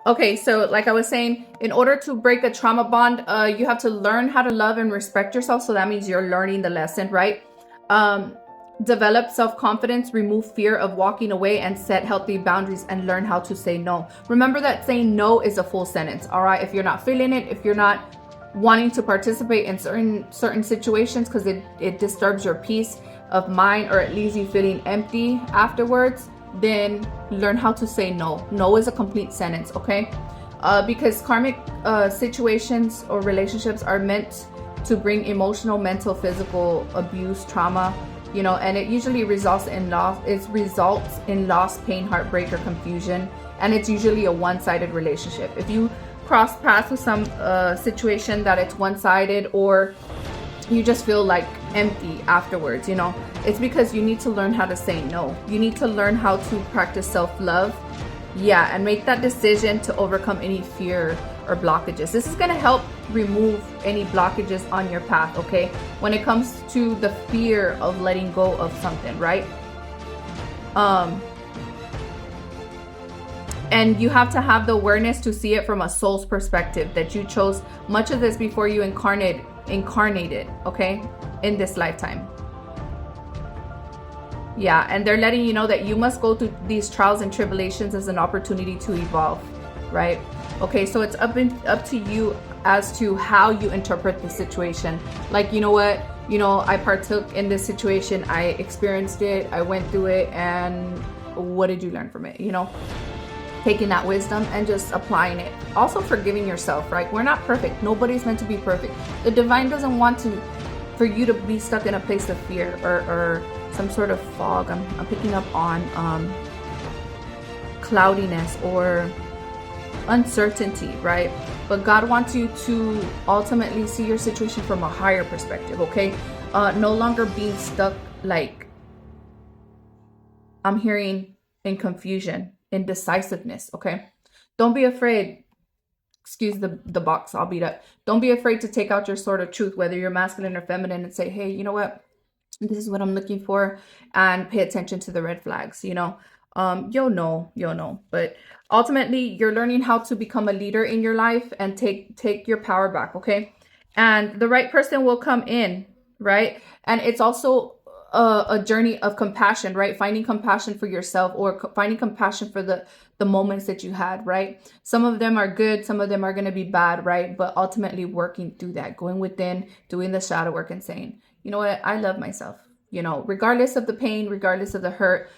Okay, so like I was saying, in order to break a trauma bond, you have to learn how to love and respect yourself. So that means you're learning the lesson, right? Um, Develop self-confidence, remove fear of walking away, and set healthy boundaries and learn how to say no. Remember that saying no is a full sentence, all right? If you're not feeling it, if you're not wanting to participate in certain situations because it disturbs your peace of mind or it leaves you feeling empty afterwards, then learn how to say no. No is a complete sentence, okay? Because karmic situations or relationships are meant to bring emotional, mental, physical abuse, trauma, you know, and it usually results in loss. It results in loss, pain, heartbreak, or confusion, and it's usually a one-sided relationship. If you cross paths with some situation that it's one-sided, or you just feel like empty afterwards, you know, it's because you need to learn how to say no. You need to learn how to practice self-love, yeah, and make that decision to overcome any fear or blockages. This is going to help remove any blockages on your path, okay, when it comes to the fear of letting go of something, right? And you have to have the awareness to see it from a soul's perspective, that you chose much of this before you incarnated, okay, in this lifetime. Yeah, and they're letting you know that you must go through these trials and tribulations as an opportunity to evolve, right? Okay, so it's up to you as to how you interpret the situation. Like, you know what, you know, I partook in this situation, I experienced it, I went through it, and what did you learn from it? You know, taking that wisdom and just applying it. Also forgiving yourself, right? We're not perfect. Nobody's meant to be perfect. The divine doesn't want for you to be stuck in a place of fear or some sort of fog. I'm picking up on cloudiness or uncertainty, right? But God wants you to ultimately see your situation from a higher perspective, okay? No longer being stuck, like I'm hearing, in confusion, indecisiveness, okay? Don't be afraid. Excuse the box, I'll beat up. Don't be afraid to take out your sword of truth, whether you're masculine or feminine, and say, hey, you know what? This is what I'm looking for, and pay attention to the red flags, you know. You'll know. But ultimately, you're learning how to become a leader in your life and take your power back, okay? And the right person will come in, right? And it's also a journey of compassion, right? Finding compassion for yourself, or finding compassion for the moments that you had, right? Some of them are good, some of them are going to be bad, right? But ultimately working through that, going within, doing the shadow work, and saying, you know what, I love myself, you know, regardless of the pain, regardless of the hurt,